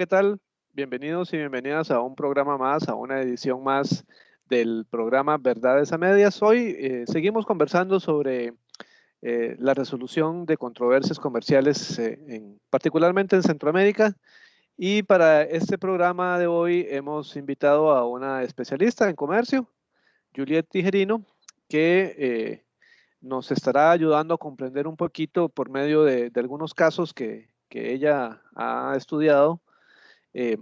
¿Qué tal? Bienvenidos y bienvenidas a un programa más, a una edición más del programa Verdades a Medias. Hoy seguimos conversando sobre la resolución de controversias comerciales, particularmente en Centroamérica. Y para este programa de hoy hemos invitado a una especialista en comercio, Juliet Tijerino, que nos estará ayudando a comprender un poquito por medio de algunos casos que ella ha estudiado. eh,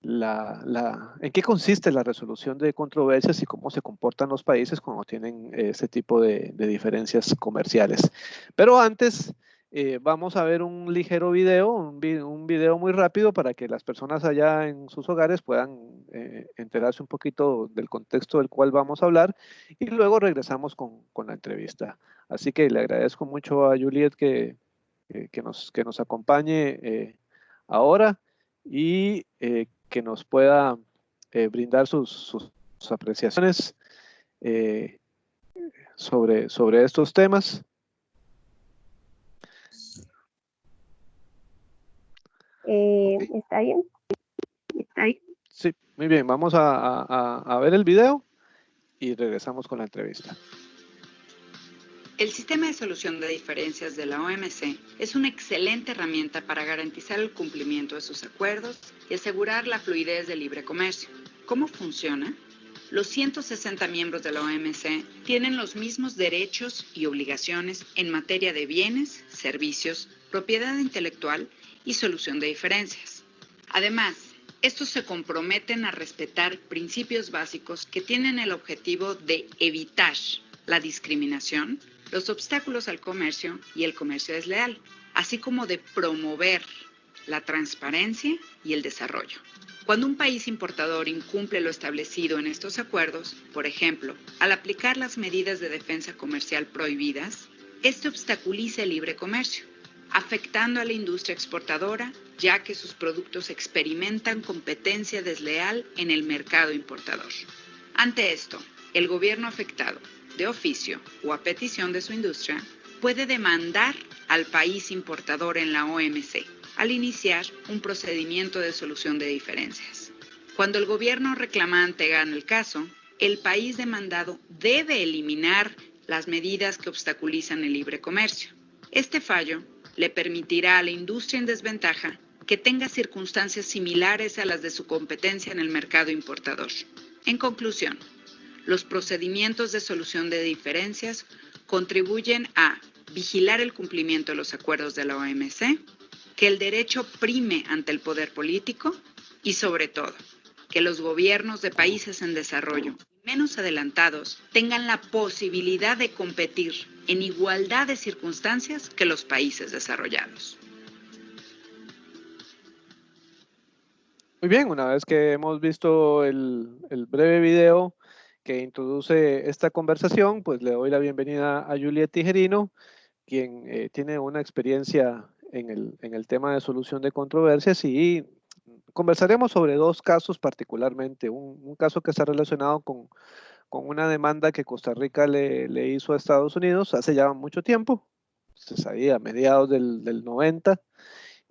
¿En qué consiste la resolución de controversias y cómo se comportan los países cuando tienen este tipo de diferencias comerciales? Pero antes, vamos a ver un ligero video, un video muy rápido para que las personas allá en sus hogares puedan enterarse un poquito del contexto del cual vamos a hablar y luego regresamos con la entrevista. Así que le agradezco mucho a Juliet que nos acompañe ahora y que nos pueda brindar sus apreciaciones eh, sobre estos temas. Okay. ¿Está bien? ¿Está ahí? Sí, muy bien. Vamos a ver el video y regresamos con la entrevista. El sistema de solución de diferencias de la OMC es una excelente herramienta para garantizar el cumplimiento de sus acuerdos y asegurar la fluidez del libre comercio. ¿Cómo funciona? Los 160 miembros de la OMC tienen los mismos derechos y obligaciones en materia de bienes, servicios, propiedad intelectual y solución de diferencias. Además, estos se comprometen a respetar principios básicos que tienen el objetivo de evitar la discriminación, los obstáculos al comercio y el comercio desleal, así como de promover la transparencia y el desarrollo. Cuando un país importador incumple lo establecido en estos acuerdos, por ejemplo, al aplicar las medidas de defensa comercial prohibidas, este obstaculiza el libre comercio, afectando a la industria exportadora, ya que sus productos experimentan competencia desleal en el mercado importador. Ante esto, el gobierno afectado, de oficio o a petición de su industria, puede demandar al país importador en la OMC al iniciar un procedimiento de solución de diferencias. Cuando el gobierno reclamante gana el caso, el país demandado debe eliminar las medidas que obstaculizan el libre comercio. Este fallo le permitirá a la industria en desventaja que tenga circunstancias similares a las de su competencia en el mercado importador. En conclusión, los procedimientos de solución de diferencias contribuyen a vigilar el cumplimiento de los acuerdos de la OMC, que el derecho prime ante el poder político y, sobre todo, que los gobiernos de países en desarrollo menos adelantados tengan la posibilidad de competir en igualdad de circunstancias que los países desarrollados. Muy bien, una vez que hemos visto el breve video que introduce esta conversación, pues le doy la bienvenida a Juliet Tijerino, quien tiene una experiencia en el tema de solución de controversias y conversaremos sobre dos casos particularmente. Un caso que está relacionado con una demanda que Costa Rica le hizo a Estados Unidos hace ya mucho tiempo, se sabía, a mediados del 90,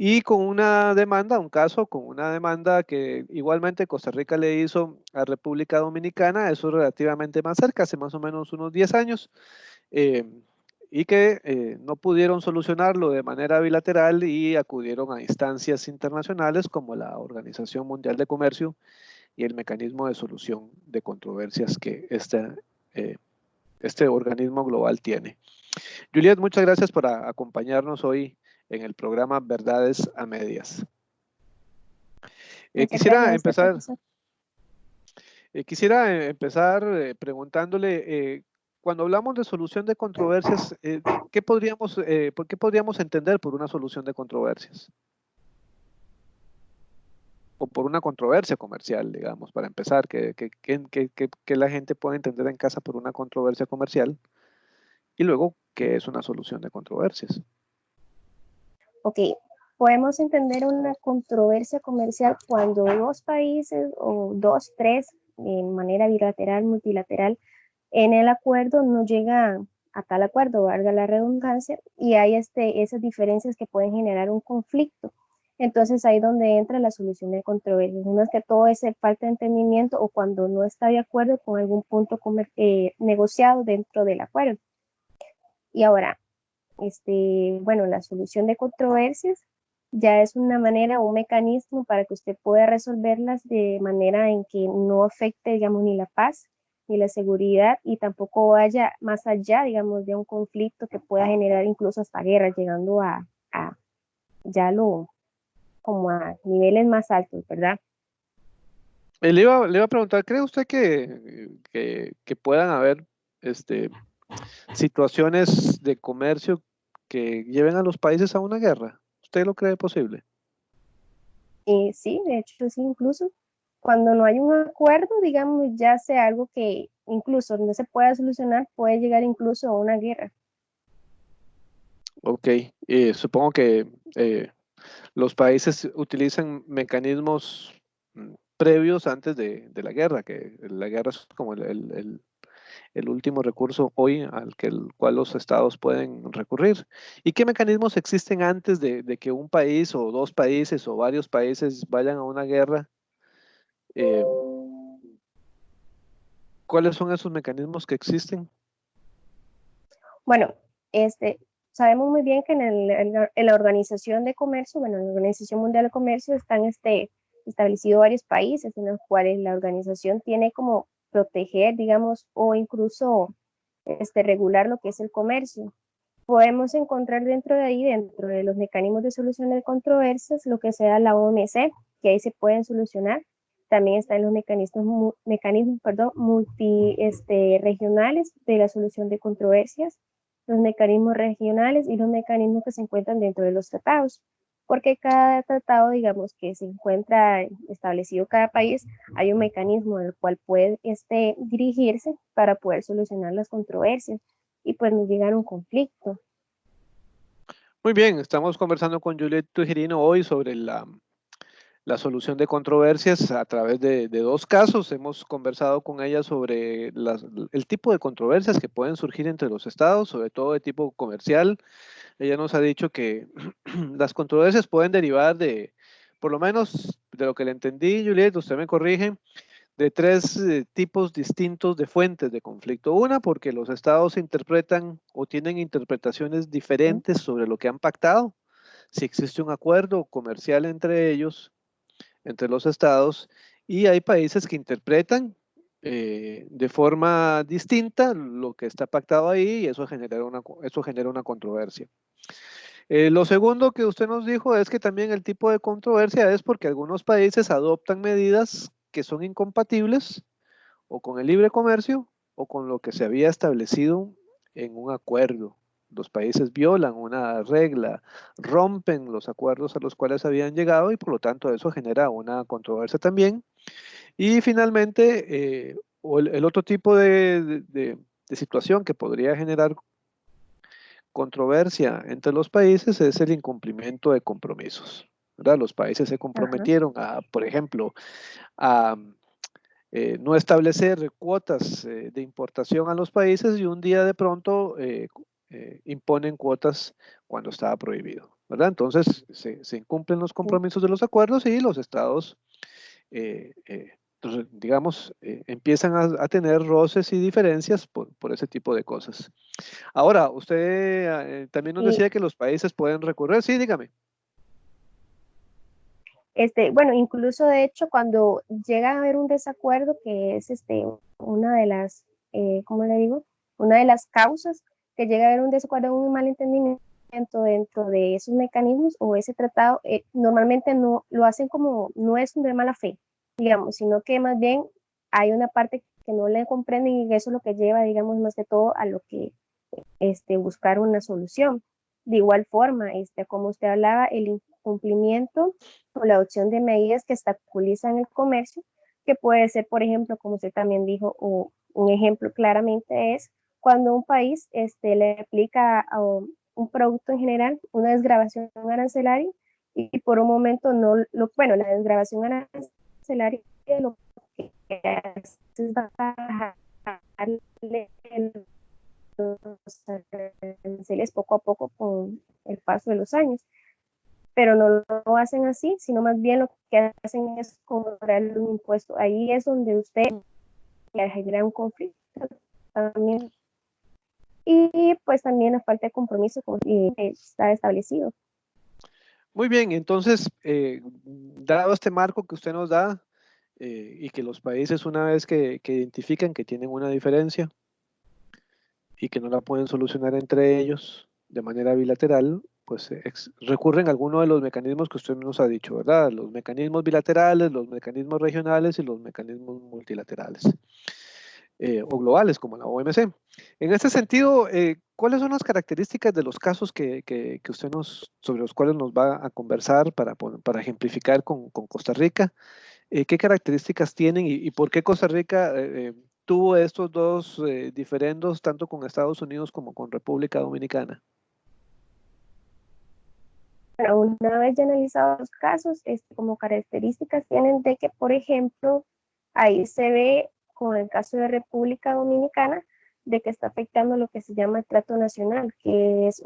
y con una demanda, un caso con una demanda que igualmente Costa Rica le hizo a República Dominicana, eso es relativamente más cerca, hace más o menos unos 10 años, eh, y que no pudieron solucionarlo de manera bilateral y acudieron a instancias internacionales como la Organización Mundial de Comercio y el mecanismo de solución de controversias que este organismo global tiene. Juliet, muchas gracias por acompañarnos hoy en el programa Verdades a Medias. Quisiera empezar preguntándole, cuando hablamos de solución de controversias, ¿por qué podríamos entender por una solución de controversias? O por una controversia comercial, digamos, para empezar, que la gente puede entender en casa por una controversia comercial y luego qué es una solución de controversias. Ok, podemos entender una controversia comercial cuando dos países o dos, tres, de manera bilateral, multilateral, en el acuerdo no llegan a tal acuerdo, valga la redundancia, y hay esas diferencias que pueden generar un conflicto. Entonces ahí donde entra la solución de controversias. No es que todo es falta de entendimiento o cuando no está de acuerdo con algún punto negociado dentro del acuerdo. Y ahora, bueno, la solución de controversias ya es una manera, un mecanismo para que usted pueda resolverlas de manera en que no afecte, digamos, ni la paz, ni la seguridad, y tampoco vaya más allá, digamos, de un conflicto que pueda generar incluso hasta guerra, llegando a ya como a niveles más altos, ¿verdad? Le iba a preguntar, ¿cree usted que puedan haber situaciones de comercio que lleven a los países a una guerra? ¿Usted lo cree posible? Sí, de hecho, sí, incluso cuando no hay un acuerdo, digamos, ya sea algo que incluso no se pueda solucionar, puede llegar incluso a una guerra. Ok, supongo que los países utilizan mecanismos previos antes de la guerra, que la guerra es como el último recurso hoy el cual los estados pueden recurrir. ¿Y qué mecanismos existen antes de que un país o dos países o varios países vayan a una guerra? Eh, ¿Cuáles son esos mecanismos que existen? Bueno, sabemos muy bien que en la Organización de Comercio, bueno, en la Organización Mundial de Comercio están establecidos varios países en los cuales la organización tiene como proteger, digamos, o incluso regular lo que es el comercio. Podemos encontrar dentro de ahí, dentro de los mecanismos de solución de controversias, lo que sea la OMC, que ahí se pueden solucionar. También están los mecanismos regionales de la solución de controversias, los mecanismos regionales y los mecanismos que se encuentran dentro de los tratados. Porque cada tratado, digamos, que se encuentra establecido cada país, hay un mecanismo del cual puede dirigirse para poder solucionar las controversias y pues no llegar a un conflicto. Muy bien, estamos conversando con Juliet Tujerino hoy sobre la solución de controversias a través de dos casos. Hemos conversado con ella sobre el tipo de controversias que pueden surgir entre los estados, sobre todo de tipo comercial. Ella nos ha dicho que las controversias pueden derivar por lo menos de lo que le entendí, Juliet, usted me corrige, de tres tipos distintos de fuentes de conflicto. Una, porque los estados interpretan o tienen interpretaciones diferentes sobre lo que han pactado. Si existe un acuerdo comercial entre ellos, entre los estados, y hay países que interpretan de forma distinta lo que está pactado ahí y eso genera una controversia. Lo segundo que usted nos dijo es que también el tipo de controversia es porque algunos países adoptan medidas que son incompatibles o con el libre comercio o con lo que se había establecido en un acuerdo. Los países violan una regla, rompen los acuerdos a los cuales habían llegado y por lo tanto eso genera una controversia también. Y finalmente, o el otro tipo de situación que podría generar controversia entre los países es el incumplimiento de compromisos, ¿verdad? Los países se Ajá. comprometieron por ejemplo, a no establecer cuotas de importación a los países y un día de pronto imponen cuotas cuando estaba prohibido, ¿verdad? Entonces se incumplen los Sí. compromisos de los acuerdos y los estados, entonces, digamos, empiezan a tener roces y diferencias por ese tipo de cosas. Ahora, usted también nos Y decía que los países pueden recurrir, sí, dígame. bueno, incluso de hecho, cuando llega a haber un desacuerdo, que es una de las, ¿cómo le digo? Una de las causas que llega a haber un desacuerdo, un malentendimiento dentro de esos mecanismos o ese tratado, normalmente no lo hacen como, no es de mala fe, digamos, sino que más bien hay una parte que no le comprenden y eso es lo que lleva, digamos, más que todo a lo que buscar una solución. De igual forma, como usted hablaba, el incumplimiento o la adopción de medidas que obstaculizan el comercio, que puede ser, por ejemplo, como usted también dijo, o un ejemplo claramente es cuando un país le aplica a un producto en general una desgravación arancelaria y por un momento no, bueno, la desgravación arancelaria lo que hace es bajarle los aranceles poco a poco con el paso de los años. pero no lo hacen así, sino más bien lo que hacen es cobrarle un impuesto. Ahí es donde usted genera un conflicto también. Y pues también la falta de compromiso como está establecido. Muy bien, entonces, dado este marco que usted nos da y que los países una vez que identifican que tienen una diferencia y que no la pueden solucionar entre ellos de manera bilateral, pues recurren a alguno de los mecanismos que usted nos ha dicho, ¿verdad? Los mecanismos bilaterales, los mecanismos regionales y los mecanismos multilaterales o globales como la OMC. En este sentido, ¿cuáles son las características de los casos que usted sobre los cuales nos va a conversar para ejemplificar con Costa Rica? ¿Qué características tienen y por qué Costa Rica tuvo estos dos diferendos tanto con Estados Unidos como con República Dominicana? Bueno, una vez ya analizados los casos, como características tienen de que, por ejemplo, ahí se ve con el caso de República Dominicana, de que está afectando lo que se llama el trato nacional, que es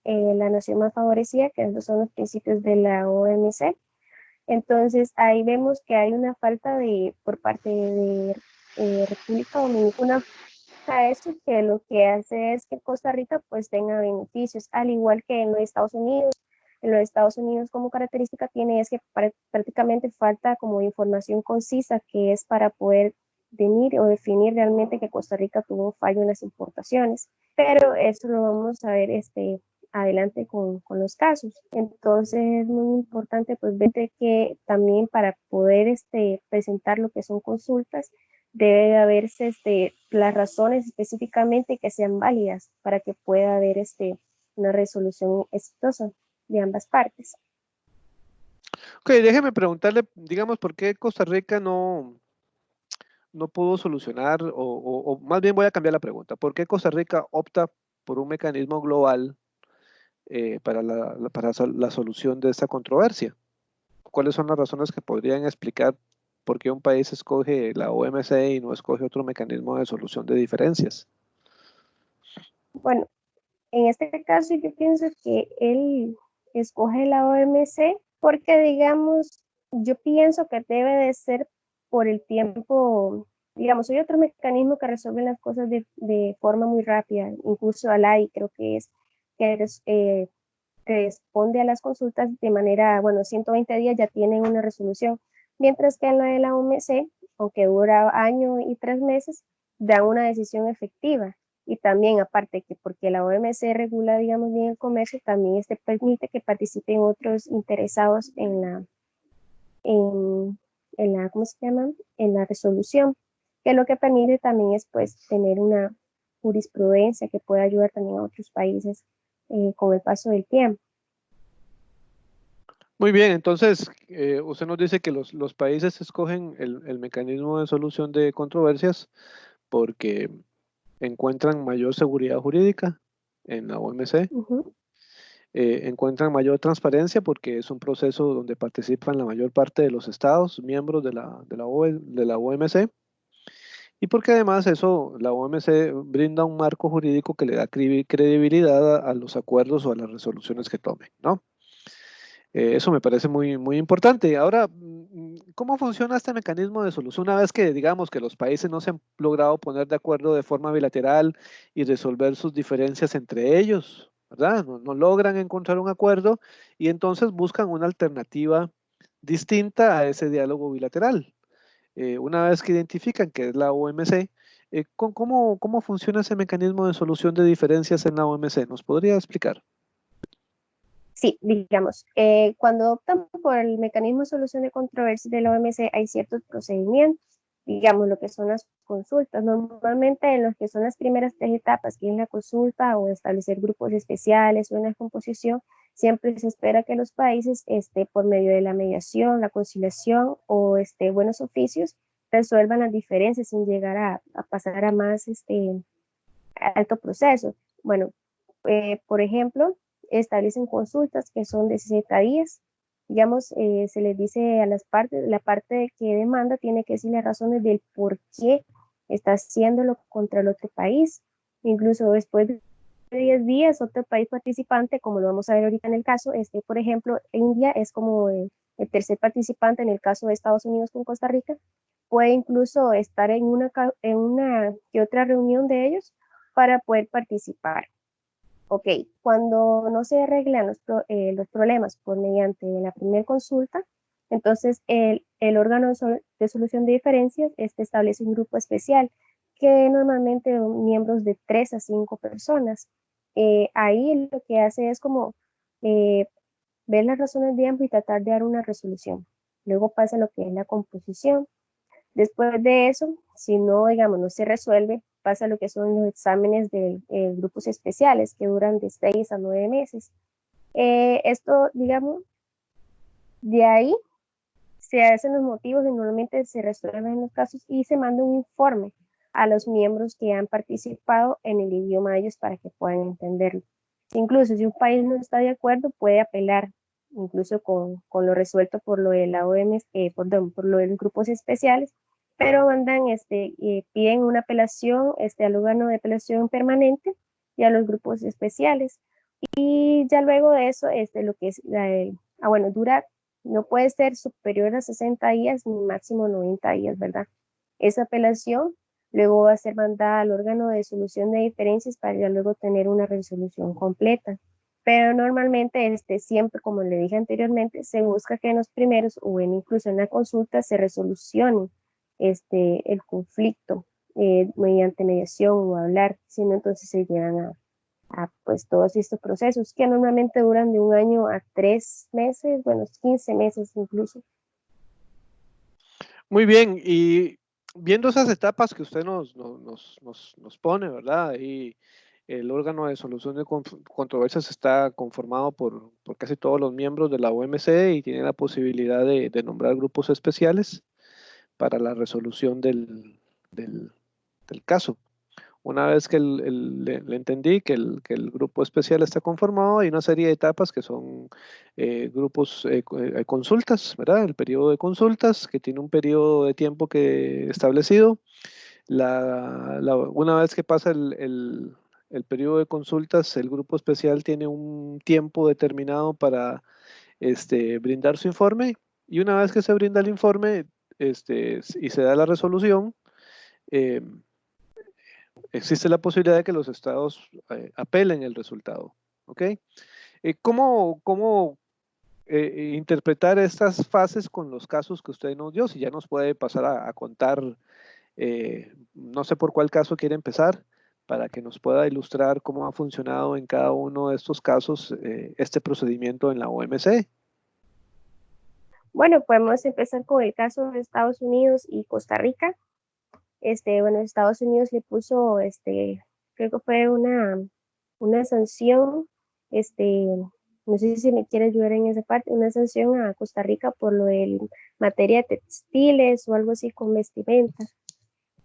la nación más favorecida, que esos son los principios de la OMC. Entonces, ahí vemos que hay una falta por parte de República Dominicana a eso, que lo que hace es que Costa Rica pues tenga beneficios, al igual que en los Estados Unidos. En los Estados Unidos como característica tiene es que prácticamente falta como información concisa que es para poder definir realmente que Costa Rica tuvo un fallo en las importaciones, pero eso lo vamos a ver adelante con los casos. Entonces es muy importante pues ver que también para poder presentar lo que son consultas debe de haberse las razones específicamente que sean válidas para que pueda haber una resolución exitosa de ambas partes. Ok, déjeme preguntarle, digamos, ¿por qué Costa Rica no pudo solucionar, o más bien voy a cambiar la pregunta, ¿por qué Costa Rica opta por un mecanismo global para la solución de esta controversia? ¿Cuáles son las razones que podrían explicar por qué un país escoge la OMC y no escoge otro mecanismo de solución de diferencias? Bueno, en este caso yo pienso que él escoge la OMC porque, digamos, yo pienso que debe de ser por el tiempo, digamos, hay otro mecanismo que resuelve las cosas de forma muy rápida, incluso ALAI creo que es, que responde a las consultas de manera, bueno, 120 días ya tienen una resolución, mientras que en la de la OMC, aunque dura año y 3 meses, da una decisión efectiva. Y también, aparte que porque la OMC regula, digamos, bien el comercio, también permite que participen otros interesados en la, ¿cómo se llama? En la resolución, que lo que permite también es, pues, tener una jurisprudencia que pueda ayudar también a otros países con el paso del tiempo. Muy bien, entonces usted nos dice que los países escogen el mecanismo de solución de controversias porque encuentran mayor seguridad jurídica en la OMC, encuentran mayor transparencia porque es un proceso donde participan la mayor parte de los estados miembros de la OMC, y porque además la OMC brinda un marco jurídico que le da credibilidad a los acuerdos o a las resoluciones que tomen, ¿no? Eso me parece muy, muy importante. Ahora, ¿cómo funciona este mecanismo de solución una vez que digamos que los países no se han logrado poner de acuerdo de forma bilateral y resolver sus diferencias entre ellos, ¿verdad? No logran encontrar un acuerdo y entonces buscan una alternativa distinta a ese diálogo bilateral. Una vez que identifican que es la OMC, ¿cómo funciona ese mecanismo de solución de diferencias en la OMC? ¿Nos podría explicar? Sí, digamos, cuando optan por el mecanismo de solución de controversias de la OMC hay ciertos procedimientos, digamos, lo que son las consultas. Normalmente en lo que son las primeras 3 etapas, que es la consulta o establecer grupos especiales o una composición, siempre se espera que los países, por medio de la mediación, la conciliación o buenos oficios, resuelvan las diferencias sin llegar a pasar a más alto proceso. Bueno, por ejemplo, establecen consultas que son de 60 días. Digamos, se les dice a las partes, la parte que demanda tiene que decir las razones del por qué está haciéndolo contra el otro país. Incluso después de 10 días, otro país participante, como lo vamos a ver ahorita en el caso, por ejemplo, India es como el tercer participante en el caso de Estados Unidos con Costa Rica, puede incluso estar en una que otra reunión de ellos para poder participar. Ok, cuando no se arreglan los problemas por mediante la primera consulta, entonces el órgano de solución de diferencias establece un grupo especial que normalmente son miembros de 3 a 5 personas. Ahí lo que hace es como eh, ver las razones de ambos y tratar de dar una resolución. Luego pasa lo que es la composición. Después de eso, si no, digamos, no se resuelve, pasa lo que son los exámenes de grupos especiales que duran de 6 a 9 meses. Esto, digamos, de ahí se hacen los motivos y normalmente se resuelven los casos y se manda un informe a los miembros que han participado en el idioma de ellos para que puedan entenderlo. Incluso si un país no está de acuerdo, puede apelar, incluso con lo resuelto por lo de la OMS, por lo de los grupos especiales, pero mandan, piden una apelación al órgano de apelación permanente y a los grupos especiales. Y ya luego de eso, lo que es bueno, dura, no puede ser superior a 60 días ni máximo 90 días, ¿verdad? Esa apelación luego va a ser mandada al órgano de solución de diferencias para ya luego tener una resolución completa. Pero normalmente, siempre, como le dije anteriormente, se busca que en los primeros o incluso en la consulta se resolucione el conflicto mediante mediación o hablar, sino entonces se llegan a pues todos estos procesos que normalmente duran de 1 año a 3 meses, bueno, 15 meses incluso. Muy bien, y viendo esas etapas que usted nos pone, ¿verdad? Y el órgano de solución de controversias está conformado por casi todos los miembros de la OMC y tiene la posibilidad de nombrar grupos especiales para la resolución del caso. Una vez que le entendí que el grupo especial está conformado, hay una serie de etapas que son grupos, consultas, ¿verdad? El periodo de consultas, que tiene un periodo de tiempo que establecido. Una vez que pasa el periodo de consultas, el grupo especial tiene un tiempo determinado para brindar su informe, y una vez que se brinda el informe y se da la resolución, eh, existe la posibilidad de que los estados apelen el resultado. ¿Ok? ¿Cómo interpretar estas fases con los casos que usted nos dio? Si ya nos puede pasar a contar, no sé por cuál caso quiere empezar, para que nos pueda ilustrar cómo ha funcionado en cada uno de estos casos este procedimiento en la OMC. Bueno, podemos empezar con el caso de Estados Unidos y Costa Rica. Bueno, Estados Unidos le puso, creo que fue una sanción, no sé si me quiere ayudar en esa parte, una sanción a Costa Rica por lo de materia de textiles o algo así con vestimenta.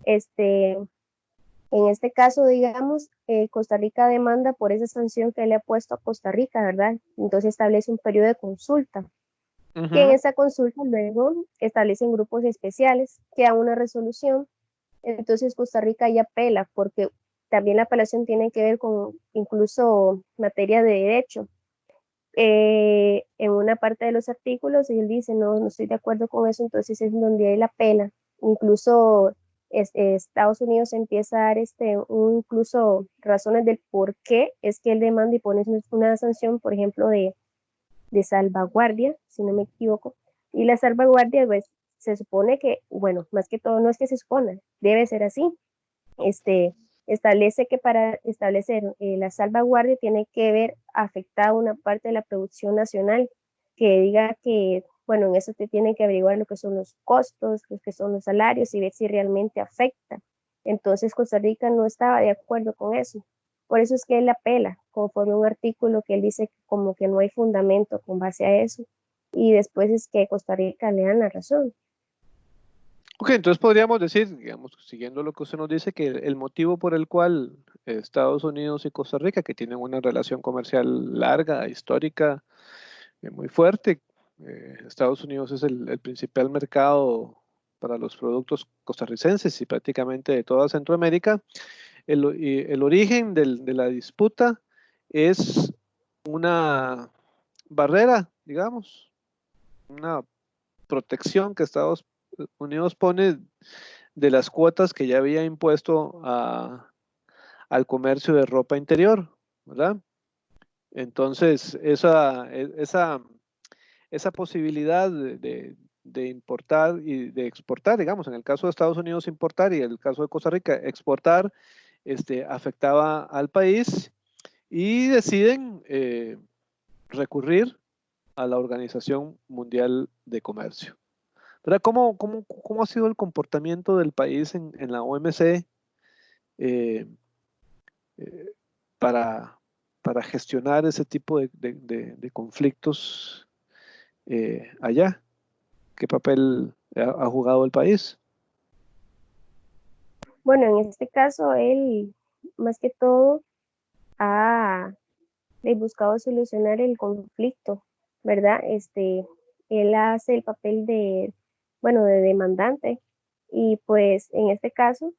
En este caso, digamos, Costa Rica demanda por esa sanción que le ha puesto a Costa Rica, ¿verdad? Entonces establece un periodo de consulta, que en esa consulta luego establecen grupos especiales que dan una resolución. Entonces Costa Rica ya apela, porque también la apelación tiene que ver con incluso materia de derecho. En una parte de los artículos él dice, no estoy de acuerdo con eso, entonces es donde él apela. Incluso Estados Unidos empieza a dar incluso razones del por qué es que él demanda y pone una sanción, por ejemplo, de salvaguardia, si no me equivoco. Y la salvaguardia, pues, se supone que, bueno, más que todo no es que se supone, debe ser así. Establece que para establecer la salvaguardia tiene que ver afectada una parte de la producción nacional, que diga que, bueno, en eso te tienen que averiguar lo que son los costos, lo que son los salarios y ver si realmente afecta. Entonces Costa Rica no estaba de acuerdo con eso. Por eso es que él apela, conforme a un artículo que él dice que como que no hay fundamento con base a eso, y después es que Costa Rica le dan la razón. Ok, entonces podríamos decir, digamos, siguiendo lo que usted nos dice, que el motivo por el cual Estados Unidos y Costa Rica, que tienen una relación comercial larga, histórica, muy fuerte, Estados Unidos es el principal mercado para los productos costarricenses y prácticamente de toda Centroamérica, el origen de la disputa es una barrera, digamos, una protección que Estados Unidos pone de las cuotas que ya había impuesto al comercio de ropa interior, ¿verdad? Entonces, esa posibilidad de importar y de exportar, digamos, en el caso de Estados Unidos importar y en el caso de Costa Rica exportar, afectaba al país y deciden recurrir a la Organización Mundial de Comercio. ¿Verdad? ¿Cómo ha sido el comportamiento del país en la OMC eh, eh, para, para gestionar ese tipo de conflictos allá? ¿Qué papel ha jugado el país? Bueno, en este caso, él más que todo ha buscado solucionar el conflicto, ¿verdad? Él hace el papel de, bueno, de demandante y pues en este caso,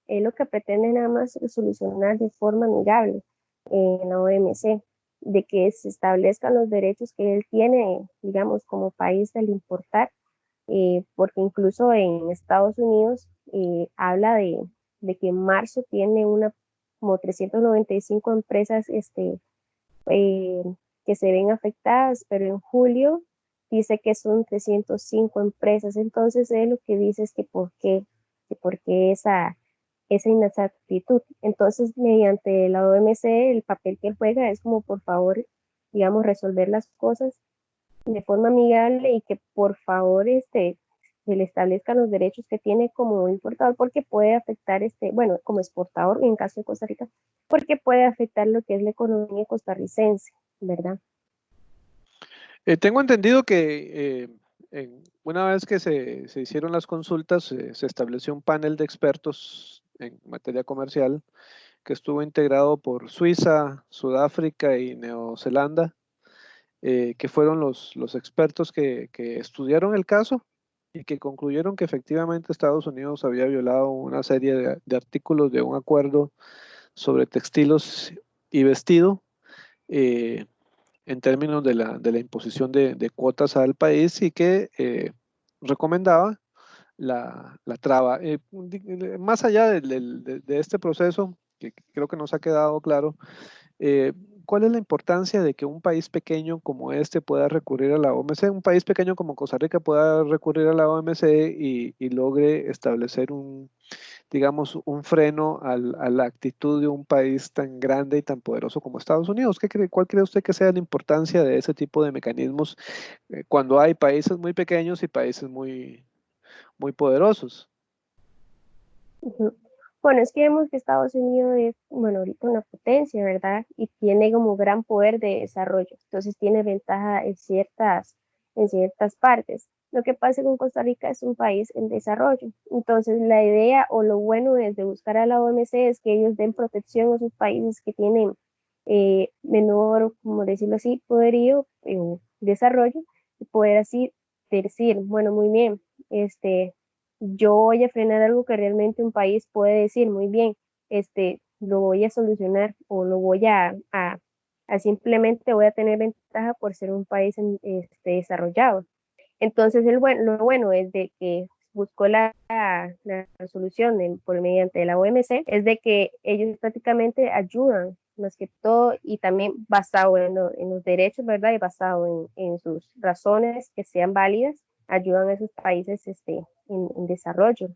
él lo que pretende nada más es solucionar de forma amigable en la OMC, de que se establezcan los derechos que él tiene, digamos, como país al importar, porque incluso en Estados Unidos habla de que en marzo tiene una como 395 empresas eh, que se ven afectadas, pero en julio dice que son 305 empresas. Entonces, él lo que dice es que por qué esa inexactitud. Entonces, mediante la OMC, el papel que él juega es como, por favor, digamos, resolver las cosas de forma amigable y que por favor se le establezcan los derechos que tiene como importador porque puede afectar bueno, como exportador en caso de Costa Rica, porque puede afectar lo que es la economía costarricense, ¿verdad? Tengo entendido que una vez que se hicieron las consultas, se estableció un panel de expertos en materia comercial que estuvo integrado por Suiza, Sudáfrica y Neozelanda, que fueron los expertos que estudiaron el caso y que concluyeron que efectivamente Estados Unidos había violado una serie de artículos de un acuerdo sobre textiles y vestido, eh, en términos de la imposición de cuotas al país y que recomendaba la traba. Más allá de este proceso, que creo que nos ha quedado claro, eh, ¿cuál es la importancia de que un país pequeño como este pueda recurrir a la OMC, un país pequeño como Costa Rica pueda recurrir a la OMC y logre establecer digamos, un freno a la actitud de un país tan grande y tan poderoso como Estados Unidos? ¿Cuál cree usted que sea la importancia de ese tipo de mecanismos cuando hay países muy pequeños y países muy poderosos? Uh-huh. Bueno, es que vemos que Estados Unidos es, bueno, ahorita una potencia, ¿verdad? Y tiene como gran poder de desarrollo, entonces tiene ventaja en ciertas partes. Lo que pasa con Costa Rica es un país en desarrollo, entonces la idea o lo bueno es de buscar a la OMC es que ellos den protección a esos países que tienen menor, como decirlo así, poderío, desarrollo, y poder así decir, bueno, muy bien, yo voy a frenar algo que realmente un país puede decir, muy bien, lo voy a solucionar o lo voy a simplemente voy a tener ventaja por ser un país desarrollado. Entonces, lo bueno es de que buscó la solución por mediante la OMC, es de que ellos prácticamente ayudan más que todo y también basado en los derechos, ¿verdad? Y basado en sus razones que sean válidas, ayudan a esos países en desarrollo.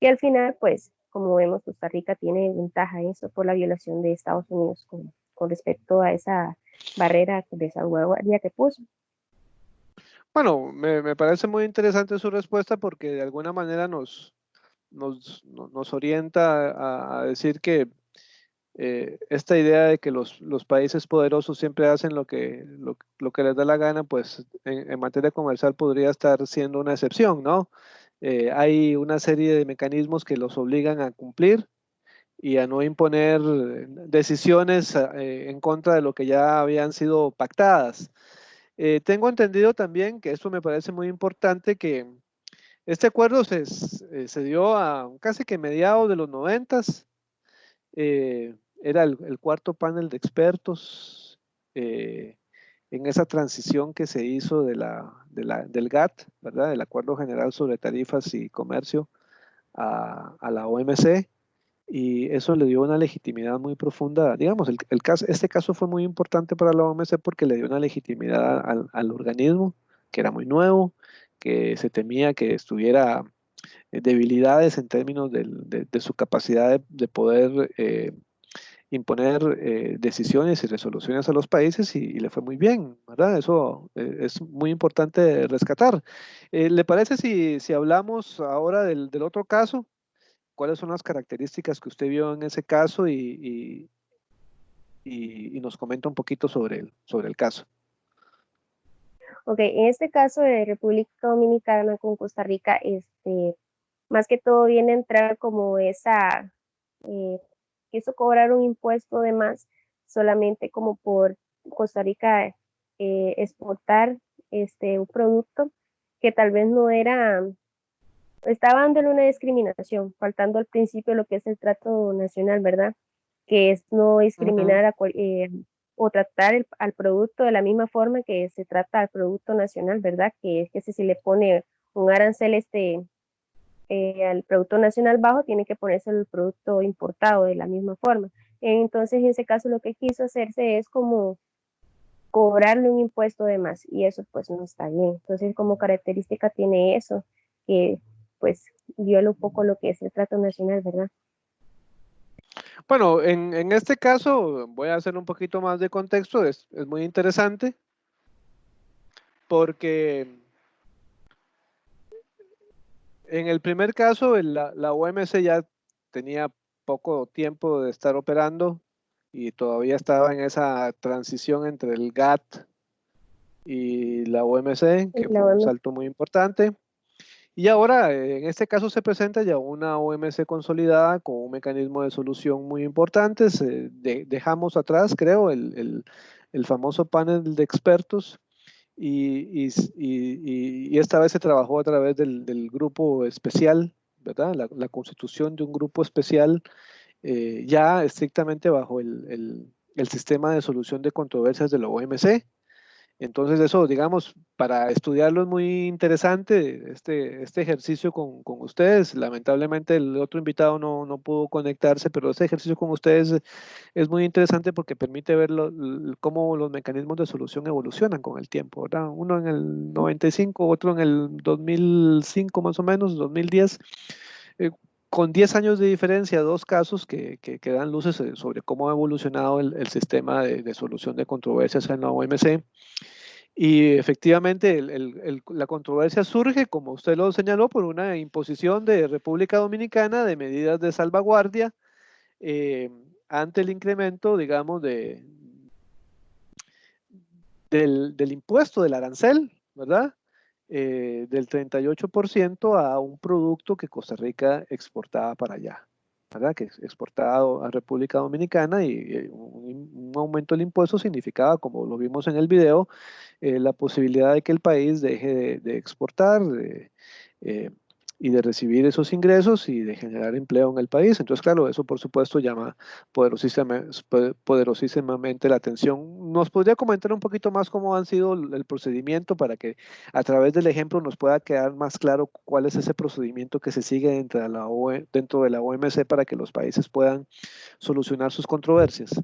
Y al final, pues, como vemos, Costa Rica tiene ventaja en eso por la violación de Estados Unidos con respecto a esa barrera de salvaguardia que puso. Bueno, me parece muy interesante su respuesta porque de alguna manera nos orienta a decir que esta idea de que los países poderosos siempre hacen lo que les da la gana, pues en materia comercial podría estar siendo una excepción, ¿no? Hay una serie de mecanismos que los obligan a cumplir y a no imponer decisiones en contra de lo que ya habían sido pactadas. Tengo entendido también que esto me parece muy importante, que este acuerdo se dio a casi que mediados de los 90. era el cuarto panel de expertos en esa transición que se hizo del GATT, ¿verdad? Del Acuerdo General sobre Tarifas y Comercio a la OMC, y eso le dio una legitimidad muy profunda. Digamos, este caso fue muy importante para la OMC porque le dio una legitimidad al organismo, que era muy nuevo, que se temía que estuviera debilidades en términos de su capacidad de poder imponer decisiones y resoluciones a los países, y le fue muy bien, ¿verdad? Eso es muy importante rescatar. ¿Le parece si hablamos ahora del otro caso? ¿Cuáles son las características que usted vio en ese caso y nos comenta un poquito sobre el caso? Ok, en este caso de República Dominicana con Costa Rica, más que todo viene a entrar como quiso cobrar un impuesto de más solamente como por Costa Rica exportar un producto que tal vez no era, estaba dándole una discriminación, faltando al principio lo que es el trato nacional, ¿verdad? Que es no Ujú. discriminar o tratar al producto de la misma forma que se trata al producto nacional, ¿verdad? Que es que si se le pone un arancel al producto nacional bajo, tiene que ponerse el producto importado de la misma forma. Entonces, en ese caso, lo que quiso hacerse es como cobrarle un impuesto de más, y eso pues no está bien. Entonces, como característica tiene eso, que pues viola un poco lo que es el trato nacional, ¿verdad? Bueno, en este caso voy a hacer un poquito más de contexto, es muy interesante porque en el primer caso la OMC ya tenía poco tiempo de estar operando y todavía estaba en esa transición entre el GATT y la OMC, Y que la fue un OMS, salto muy importante. Y ahora, en este caso se presenta ya una OMC consolidada con un mecanismo de solución muy importante. Dejamos atrás, creo, el famoso panel de expertos, y esta vez se trabajó a través del grupo especial, ¿verdad? La constitución de un grupo especial, ya estrictamente bajo el sistema de solución de controversias de la OMC. Entonces eso, digamos, para estudiarlo es muy interesante este ejercicio con ustedes. Lamentablemente el otro invitado no pudo conectarse, pero este ejercicio con ustedes es muy interesante porque permite ver cómo los mecanismos de solución evolucionan con el tiempo, ¿verdad? Uno en el 95, otro en el 2005 más o menos, 2010. eh, con 10 años de diferencia, dos casos que dan luces sobre cómo ha evolucionado el sistema de solución de controversias en la OMC. Y efectivamente, la controversia surge, como usted lo señaló, por una imposición de República Dominicana de medidas de salvaguardia eh, ante el incremento, digamos, del impuesto del arancel, ¿verdad? Del 38% a un producto que Costa Rica exportaba para allá, ¿verdad? Que exportaba a República Dominicana, y un aumento del impuesto significaba, como lo vimos en el video, la posibilidad de que el país deje de exportar eh, y de recibir esos ingresos y de generar empleo en el país. Entonces, claro, eso por supuesto llama poderosísimamente la atención. ¿Nos podría comentar un poquito más cómo han sido el procedimiento para que a través del ejemplo nos pueda quedar más claro cuál es ese procedimiento que se sigue dentro de la OMC para que los países puedan solucionar sus controversias?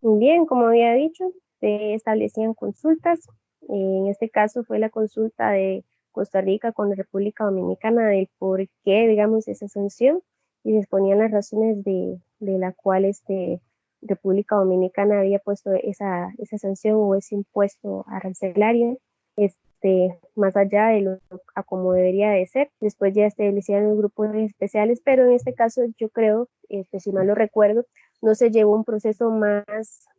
bien, como había dicho, se establecían consultas. En este caso fue la consulta de Costa Rica con la República Dominicana del por qué, digamos, esa sanción, y se exponían las razones de la cual República Dominicana había puesto esa sanción o ese impuesto arancelario, más allá de lo a como debería de ser. Después ya establecían los grupos especiales, pero en este caso yo creo, si mal lo recuerdo, no se llevó un proceso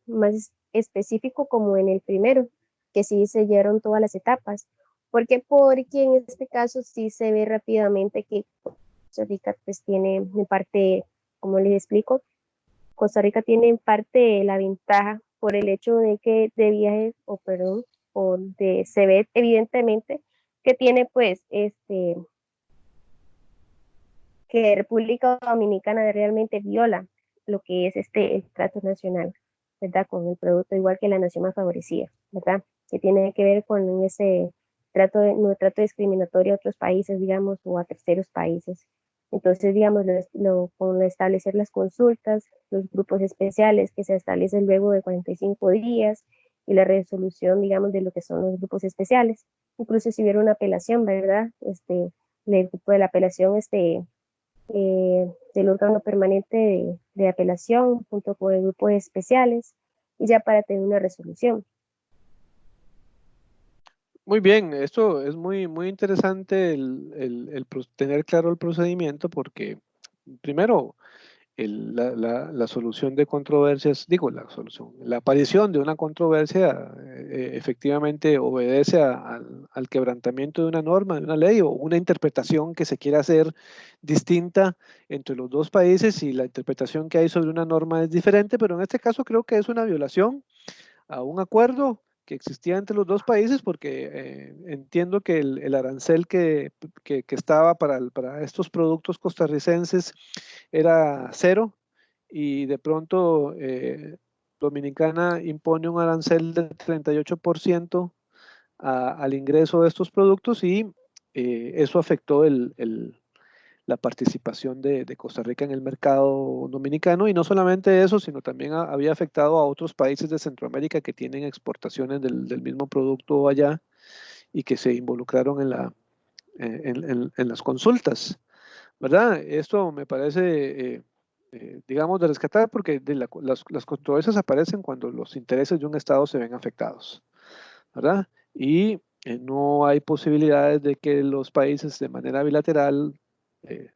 más específico como en el primero, que sí se llevaron todas las etapas. ¿Por qué? Porque en este caso sí se ve rápidamente que Costa Rica pues tiene en parte, como les explico, Costa Rica tiene en parte la ventaja por el hecho de que de viajes, o perdón, se ve evidentemente que tiene pues que República Dominicana realmente viola lo que es el trato nacional, ¿verdad? Con el producto igual que la nación más favorecida, ¿verdad? Que tiene que ver con ese trato, no trato discriminatorio a otros países, digamos, o a terceros países. Entonces, digamos, con establecer las consultas, los grupos especiales que se establecen luego de 45 días y la resolución, digamos, de lo que son los grupos especiales. Incluso si hubiera una apelación, ¿verdad? El grupo de la apelación, del órgano permanente de apelación junto con el grupo de especiales y ya para tener una resolución. Muy bien, esto es muy interesante tener claro el procedimiento porque primero la solución de controversias, digo la aparición de una controversia efectivamente obedece al quebrantamiento de una norma, de una ley o una interpretación que se quiera hacer distinta entre los dos países y la interpretación que hay sobre una norma es diferente, pero en este caso creo que es una violación a un acuerdo que existía entre los dos países, porque entiendo que el arancel que estaba para estos productos costarricenses era cero y de pronto Dominicana impone un arancel del 38% al ingreso de estos productos y eso afectó la participación de Costa Rica en el mercado dominicano y no solamente eso, sino también había afectado a otros países de Centroamérica que tienen exportaciones del mismo producto allá y que se involucraron en las consultas, ¿verdad? Esto me parece, digamos, de rescatar porque las controversias aparecen cuando los intereses de un Estado se ven afectados, ¿verdad? Y no hay posibilidades de que los países de manera bilateral eh,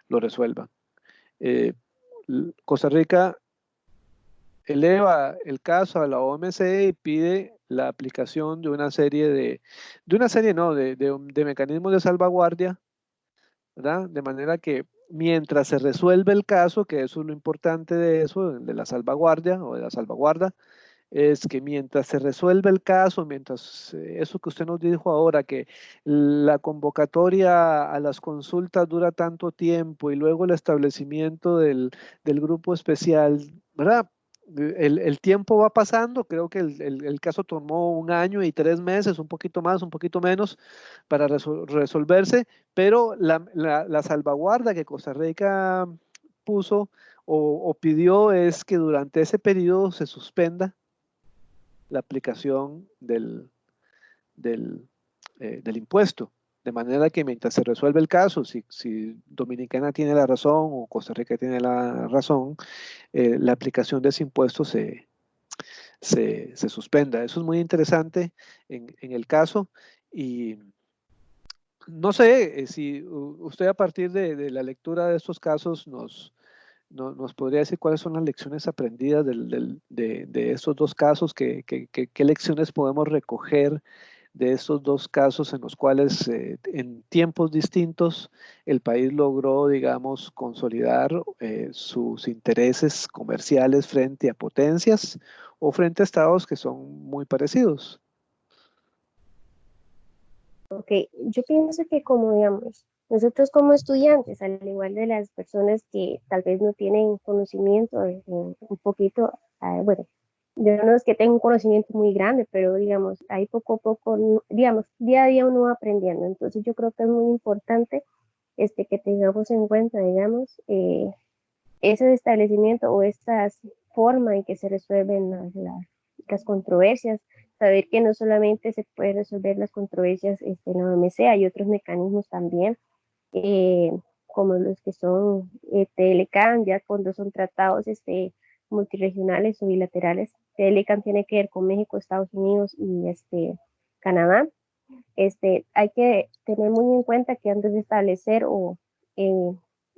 lo resuelvan. Eh, Costa Rica eleva el caso a la OMC y pide la aplicación de una serie no, de mecanismos de salvaguardia, ¿verdad? De manera que mientras se resuelve el caso, que eso es lo importante de eso, de la salvaguardia o de la salvaguarda, es que mientras se resuelve el caso, mientras eso que usted nos dijo ahora, que la convocatoria a las consultas dura tanto tiempo y luego el establecimiento del grupo especial, ¿verdad? El tiempo va pasando, creo que el caso tomó 1 año y 3 meses, un poquito más, un poquito menos, para resolverse, pero la salvaguarda que Costa Rica puso o pidió es que durante ese periodo se suspenda la aplicación del impuesto. De manera que mientras se resuelve el caso, si Dominicana tiene la razón o Costa Rica tiene la razón, la aplicación de ese impuesto se suspenda. Eso es muy interesante en el caso y no sé si usted a partir de la lectura de estos casos nos podría decir cuáles son las lecciones aprendidas de estos dos casos, qué lecciones podemos recoger de estos dos casos en los cuales en tiempos distintos el país logró, digamos, consolidar sus intereses comerciales frente a potencias o frente a estados que son muy parecidos. Ok, yo pienso que como digamos, nosotros como estudiantes, al igual de las personas que tal vez no tienen conocimiento, un poquito, bueno, yo no es que tenga un conocimiento muy grande, pero digamos, ahí poco a poco, digamos, día a día uno va aprendiendo. Entonces yo creo que es muy importante que tengamos en cuenta, digamos, ese establecimiento o esta forma en que se resuelven las controversias, saber que no solamente se puede resolver las controversias en la OMC, hay otros mecanismos también, eh, como los que son TLCAN, ya cuando son tratados multiregionales o bilaterales. TLCAN tiene que ver con México, Estados Unidos y Canadá. Hay que tener muy en cuenta que antes de eh,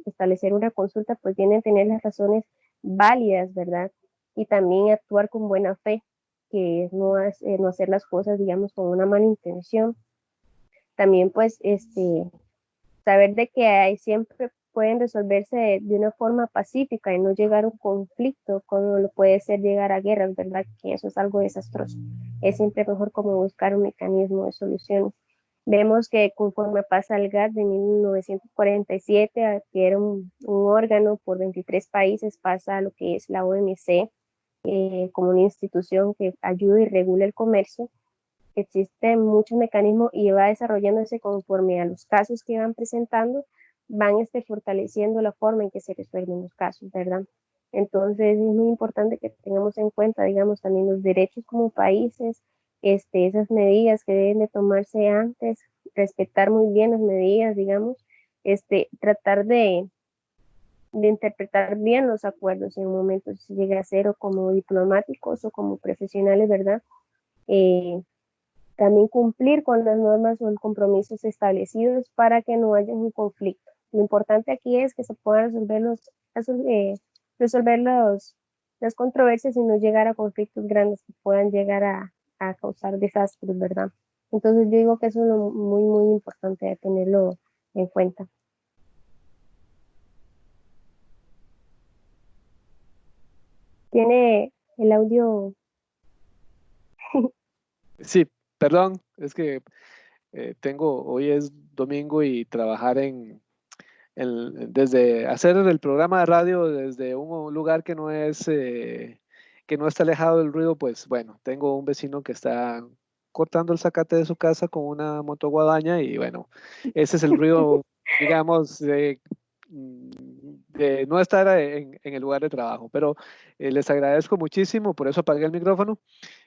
establecer una consulta, pues tienen que tener las razones válidas, ¿verdad? Y también actuar con buena fe, que es no hacer las cosas, digamos, con una mala intención. También, pues, saber de que siempre pueden resolverse de una forma pacífica y no llegar a un conflicto, como lo puede ser llegar a guerras, ¿verdad? Que eso es algo desastroso. Es siempre mejor como buscar un mecanismo de soluciones. Vemos que conforme pasa el GATT de 1947, que era un órgano por 23 países, pasa a lo que es la OMC, como una institución que ayuda y regula el comercio. Existen muchos mecanismos y va desarrollándose conforme a los casos que van presentando, van fortaleciendo la forma en que se resuelven los casos, ¿verdad? Entonces es muy importante que tengamos en cuenta, digamos, también los derechos como países, esas medidas que deben de tomarse antes, respetar muy bien las medidas, digamos, tratar de interpretar bien los acuerdos en un momento, si llega a ser o como diplomáticos o como profesionales, ¿verdad? También cumplir con las normas o los compromisos establecidos para que no haya un conflicto. Lo importante aquí es que se puedan resolver las controversias y no llegar a conflictos grandes que puedan llegar a causar desastres, ¿verdad? Entonces yo digo que eso es lo muy, muy importante de tenerlo en cuenta. Tiene el audio. Sí, perdón, es que hoy es domingo y trabajar desde hacer el programa de radio desde un lugar que no está alejado del ruido, pues bueno, tengo un vecino que está cortando el zacate de su casa con una motoguadaña y bueno, ese es el ruido, digamos, de no estar en el lugar de trabajo, pero les agradezco muchísimo, por eso apagué el micrófono.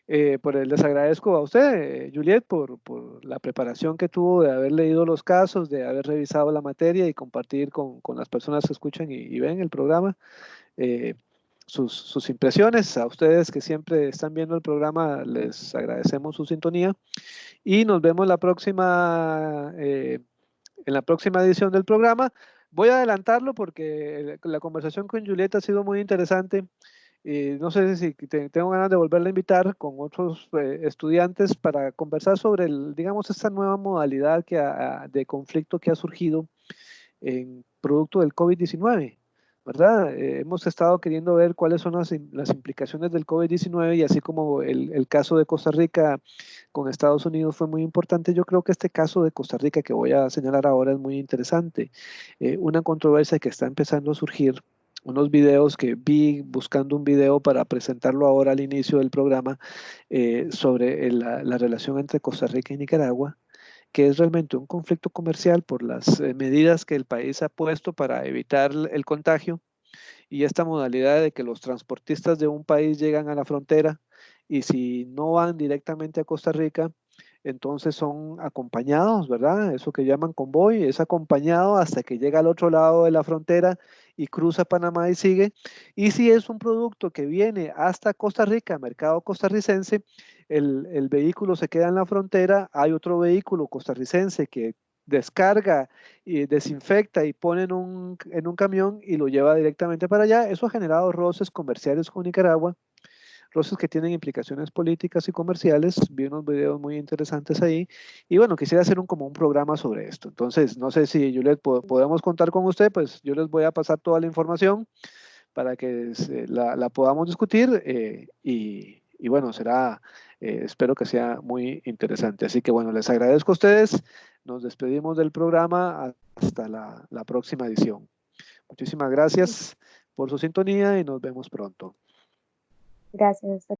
Les agradezco a usted, Juliet, por la preparación que tuvo de haber leído los casos, de haber revisado la materia y compartir con las personas que escuchan y ven el programa eh, sus impresiones. A ustedes que siempre están viendo el programa, les agradecemos su sintonía y nos vemos en la próxima edición del programa. Voy a adelantarlo porque la conversación con Juliet ha sido muy interesante. No sé si tengo ganas de volverla a invitar con otros estudiantes para conversar sobre, digamos, esta nueva modalidad de conflicto que ha surgido en producto del COVID-19, ¿verdad? Hemos estado queriendo ver cuáles son las implicaciones del COVID-19 y así como el caso de Costa Rica con Estados Unidos fue muy importante, yo creo que este caso de Costa Rica que voy a señalar ahora es muy interesante. Una controversia que está empezando a surgir, unos videos que vi buscando un video para presentarlo ahora al inicio del programa sobre la relación entre Costa Rica y Nicaragua, que es realmente un conflicto comercial por las medidas que el país ha puesto para evitar el contagio y esta modalidad de que los transportistas de un país llegan a la frontera y si no van directamente a Costa Rica, entonces son acompañados, ¿verdad? Eso que llaman convoy, es acompañado hasta que llega al otro lado de la frontera y cruza Panamá y sigue. Y si es un producto que viene hasta Costa Rica, mercado costarricense, el vehículo se queda en la frontera, hay otro vehículo costarricense que descarga y desinfecta y pone en un camión y lo lleva directamente para allá. Eso ha generado roces comerciales con Nicaragua, roces que tienen implicaciones políticas y comerciales. Vi unos videos muy interesantes ahí y bueno, quisiera hacer como un programa sobre esto. Entonces, no sé si Juliet podemos contar con usted, pues yo les voy a pasar toda la información para que la podamos discutir y bueno, espero que sea muy interesante. Así que bueno, les agradezco a ustedes. Nos despedimos del programa hasta la próxima edición. Muchísimas gracias por su sintonía y nos vemos pronto. Gracias.